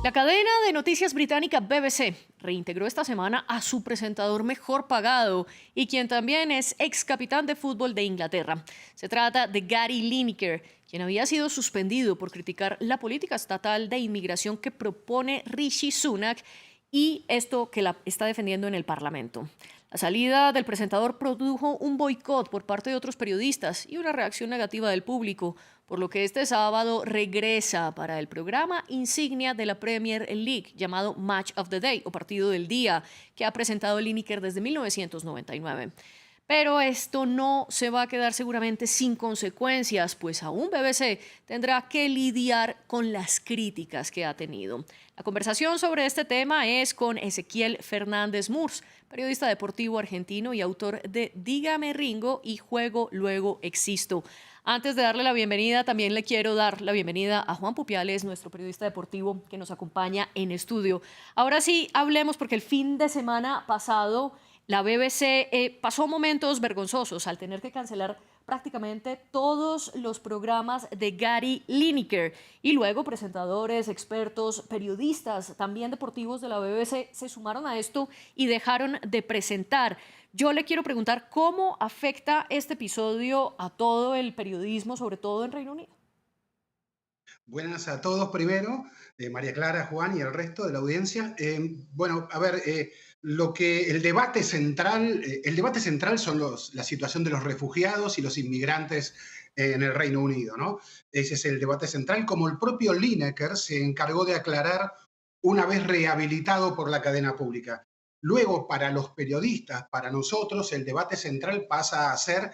La cadena de noticias británica BBC reintegró esta semana a su presentador mejor pagado y quien también es ex capitán de fútbol de Inglaterra. Se trata de Gary Lineker, quien había sido suspendido por criticar la política estatal de inmigración que propone Rishi Sunak y esto que la está defendiendo en el Parlamento. La salida del presentador produjo un boicot por parte de otros periodistas y una reacción negativa del público, por lo que este sábado regresa para el programa insignia de la Premier League llamado Match of the Day o Partido del Día, que ha presentado Lineker desde 1999. Pero esto no se va a quedar seguramente sin consecuencias, pues aún BBC tendrá que lidiar con las críticas que ha tenido. La conversación sobre este tema es con Ezequiel Fernández Murs, periodista deportivo argentino y autor de Dígame Ringo y Juego Luego Existo. Antes de darle la bienvenida, también le quiero dar la bienvenida a Juan Pupiales, nuestro periodista deportivo que nos acompaña en estudio. Ahora sí, hablemos porque el fin de semana pasado la BBC pasó momentos vergonzosos al tener que cancelar prácticamente todos los programas de Gary Lineker y luego presentadores, expertos, periodistas, también deportivos de la BBC se sumaron a esto y dejaron de presentar. Yo le quiero preguntar cómo afecta este episodio a todo el periodismo, sobre todo en Reino Unido. Buenas a todos primero, María Clara, Juan y el resto de la audiencia. Bueno, a ver, el debate central son la situación de los refugiados y los inmigrantes en el Reino Unido, ¿no? Ese es el debate central, como el propio Lineker se encargó de aclarar una vez rehabilitado por la cadena pública. Luego, para los periodistas, para nosotros, el debate central pasa a ser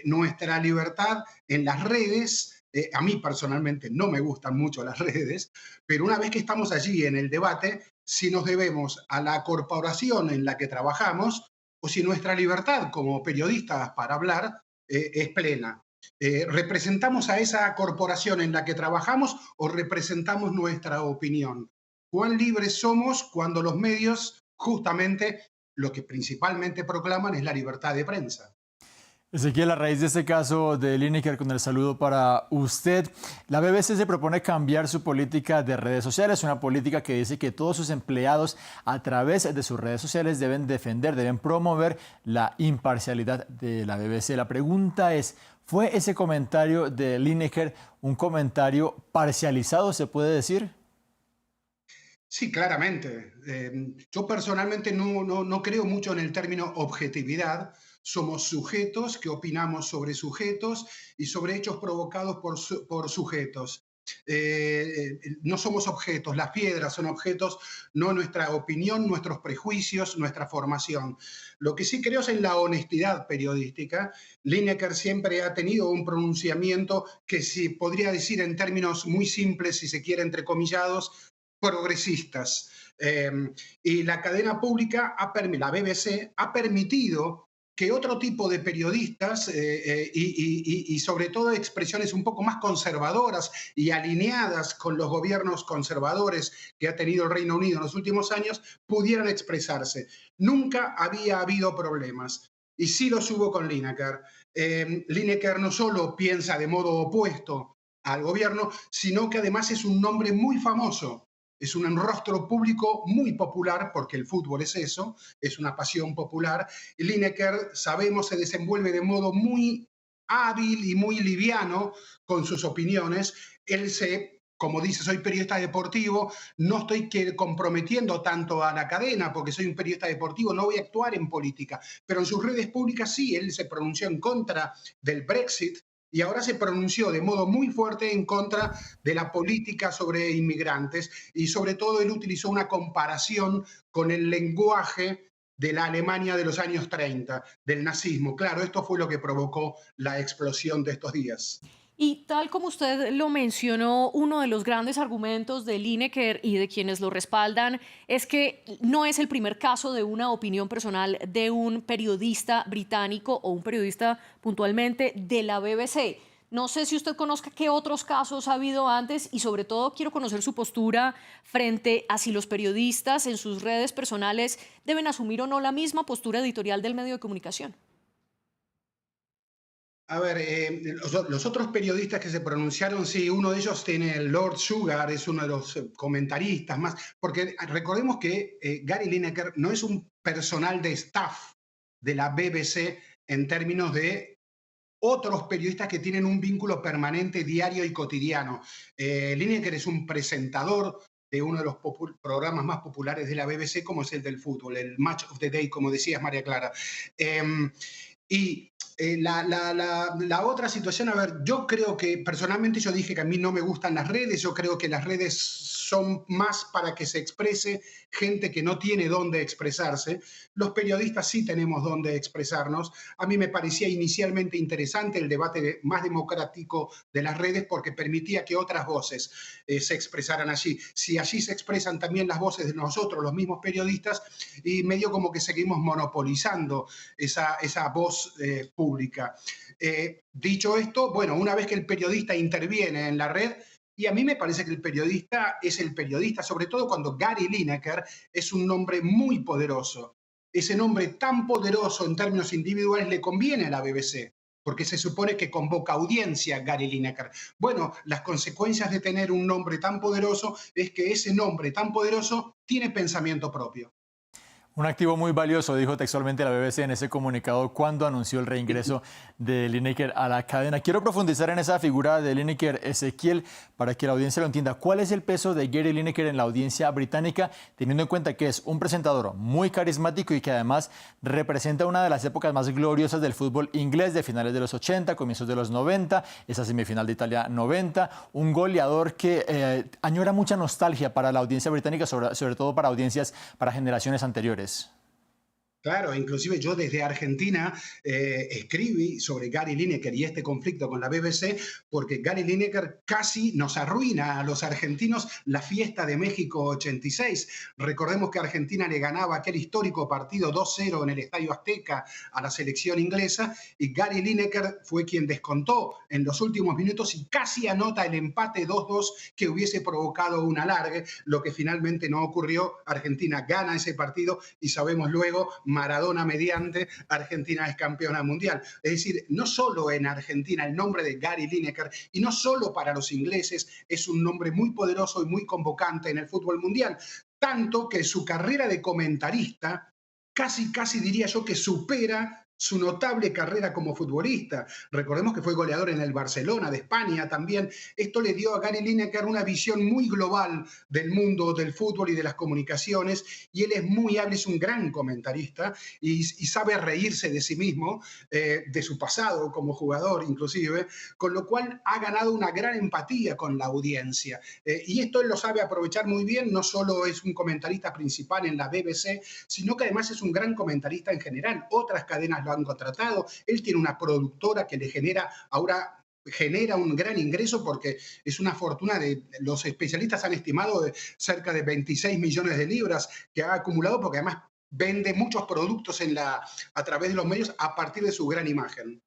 nuestra libertad en las redes. A mí personalmente no me gustan mucho las redes, pero una vez que estamos allí en el debate, si nos debemos a la corporación en la que trabajamos o si nuestra libertad como periodistas para hablar es plena. ¿Representamos a esa corporación en la que trabajamos o representamos nuestra opinión? ¿Cuán libres somos cuando los medios justamente lo que principalmente proclaman es la libertad de prensa? Ezequiel, a raíz de este caso de Lineker, con el saludo para usted, la BBC se propone cambiar su política de redes sociales, una política que dice que todos sus empleados a través de sus redes sociales deben promover la imparcialidad de la BBC. La pregunta es, ¿fue ese comentario de Lineker un comentario parcializado, se puede decir? Sí, claramente. Yo personalmente no creo mucho en el término objetividad. Somos sujetos que opinamos sobre sujetos y sobre hechos provocados por sujetos. No somos objetos, las piedras son objetos, no nuestra opinión, nuestros prejuicios, nuestra formación. Lo que sí creo es en la honestidad periodística. Lineker siempre ha tenido un pronunciamiento que si podría decir en términos muy simples, si se quiere, entrecomillados, progresistas. Y la cadena pública, la BBC, ha permitido que otro tipo de periodistas y sobre todo expresiones un poco más conservadoras y alineadas con los gobiernos conservadores que ha tenido el Reino Unido en los últimos años pudieran expresarse. Nunca había habido problemas. Y sí los hubo con Lineker. Lineker no solo piensa de modo opuesto al gobierno, sino que además es un nombre muy famoso. Es un rostro público muy popular, porque el fútbol es eso, es una pasión popular. Y Lineker, sabemos, se desenvuelve de modo muy hábil y muy liviano con sus opiniones. Como dice, soy periodista deportivo, no estoy comprometiendo tanto a la cadena porque soy un periodista deportivo, no voy a actuar en política, pero en sus redes públicas sí, él se pronunció en contra del Brexit, y ahora se pronunció de modo muy fuerte en contra de la política sobre inmigrantes y sobre todo él utilizó una comparación con el lenguaje de la Alemania de los años 30, del nazismo. Claro, esto fue lo que provocó la explosión de estos días. Y tal como usted lo mencionó, uno de los grandes argumentos de Lineker y de quienes lo respaldan es que no es el primer caso de una opinión personal de un periodista británico o un periodista puntualmente de la BBC. No sé si usted conozca qué otros casos ha habido antes y sobre todo quiero conocer su postura frente a si los periodistas en sus redes personales deben asumir o no la misma postura editorial del medio de comunicación. A ver, los otros periodistas que se pronunciaron, sí, uno de ellos tiene el Lord Sugar, es uno de los comentaristas más, porque recordemos que Gary Lineker no es un personal de staff de la BBC en términos de otros periodistas que tienen un vínculo permanente, diario y cotidiano. Lineker es un presentador de uno de los programas más populares de la BBC, como es el del fútbol, el Match of the Day, como decías, María Clara. Y la otra situación, a ver, yo creo que personalmente yo dije que a mí no me gustan las redes, yo creo que las redes son más para que se exprese gente que no tiene dónde expresarse. Los periodistas sí tenemos dónde expresarnos. A mí me parecía inicialmente interesante el debate más democrático de las redes porque permitía que otras voces se expresaran allí. Si allí se expresan también las voces de nosotros, los mismos periodistas, y medio como que seguimos monopolizando esa voz pública. Dicho esto, bueno, una vez que el periodista interviene en la red, y a mí me parece que el periodista es el periodista, sobre todo cuando Gary Lineker es un nombre muy poderoso. Ese nombre tan poderoso en términos individuales le conviene a la BBC, porque se supone que convoca audiencia Gary Lineker. Bueno, las consecuencias de tener un nombre tan poderoso es que ese nombre tan poderoso tiene pensamiento propio. Un activo muy valioso, dijo textualmente la BBC en ese comunicado cuando anunció el reingreso de Lineker a la cadena. Quiero profundizar en esa figura de Lineker, Ezequiel, para que la audiencia lo entienda. ¿Cuál es el peso de Gary Lineker en la audiencia británica, teniendo en cuenta que es un presentador muy carismático y que además representa una de las épocas más gloriosas del fútbol inglés de finales de los 80, comienzos de los 90, esa semifinal de Italia 90, un goleador que añora mucha nostalgia para la audiencia británica, sobre todo para audiencias, para generaciones anteriores? Claro, inclusive yo desde Argentina escribí sobre Gary Lineker y este conflicto con la BBC, porque Gary Lineker casi nos arruina a los argentinos la fiesta de México 86. Recordemos que Argentina le ganaba aquel histórico partido 2-0 en el Estadio Azteca a la selección inglesa y Gary Lineker fue quien descontó en los últimos minutos y casi anota el empate 2-2 que hubiese provocado un alargue, lo que finalmente no ocurrió. Argentina gana ese partido y sabemos luego, Maradona mediante, Argentina es campeona mundial. Es decir, no solo en Argentina el nombre de Gary Lineker, y no solo para los ingleses, es un nombre muy poderoso y muy convocante en el fútbol mundial, tanto que su carrera de comentarista casi diría yo que supera su notable carrera como futbolista. Recordemos que fue goleador en el Barcelona de España también. Esto le dio a Gary Lineker una visión muy global del mundo del fútbol y de las comunicaciones, y él es muy hábil, es un gran comentarista y sabe reírse de sí mismo, de su pasado como jugador inclusive, con lo cual ha ganado una gran empatía con la audiencia. Y esto él lo sabe aprovechar muy bien, no solo es un comentarista principal en la BBC, sino que además es un gran comentarista en general. Otras cadenas lo han contratado, él tiene una productora que le genera un gran ingreso porque es una fortuna los especialistas han estimado de cerca de 26 millones de libras que ha acumulado porque además vende muchos productos a través de los medios a partir de su gran imagen.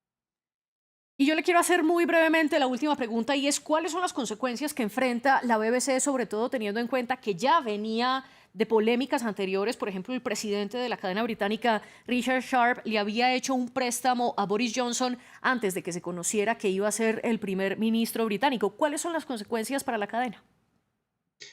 Y yo le quiero hacer muy brevemente la última pregunta y es ¿cuáles son las consecuencias que enfrenta la BBC, sobre todo teniendo en cuenta que ya venía de polémicas anteriores? Por ejemplo, el presidente de la cadena británica, Richard Sharp, le había hecho un préstamo a Boris Johnson antes de que se conociera que iba a ser el primer ministro británico. ¿Cuáles son las consecuencias para la cadena?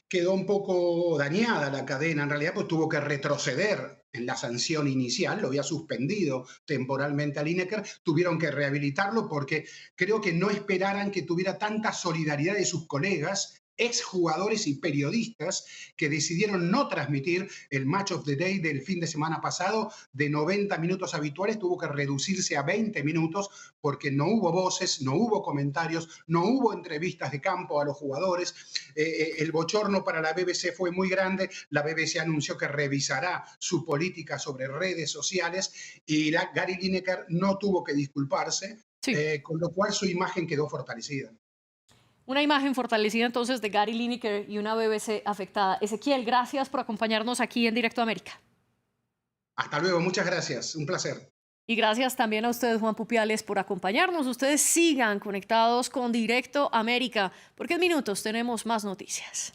Quedó un poco dañada la cadena, en realidad pues tuvo que retroceder en la sanción inicial, lo había suspendido temporalmente a Lineker, tuvieron que rehabilitarlo porque creo que no esperaran que tuviera tanta solidaridad de sus colegas, exjugadores y periodistas que decidieron no transmitir el Match of the Day del fin de semana pasado de 90 minutos habituales, tuvo que reducirse a 20 minutos porque no hubo voces, no hubo comentarios, no hubo entrevistas de campo a los jugadores. El bochorno para la BBC fue muy grande, la BBC anunció que revisará su política sobre redes sociales y Gary Lineker no tuvo que disculparse, Sí. con lo cual su imagen quedó fortalecida. Una imagen fortalecida entonces de Gary Lineker y una BBC afectada. Ezequiel, gracias por acompañarnos aquí en Directo América. Hasta luego, muchas gracias, un placer. Y gracias también a ustedes, Juan Pupiales, por acompañarnos. Ustedes sigan conectados con Directo América, porque en minutos tenemos más noticias.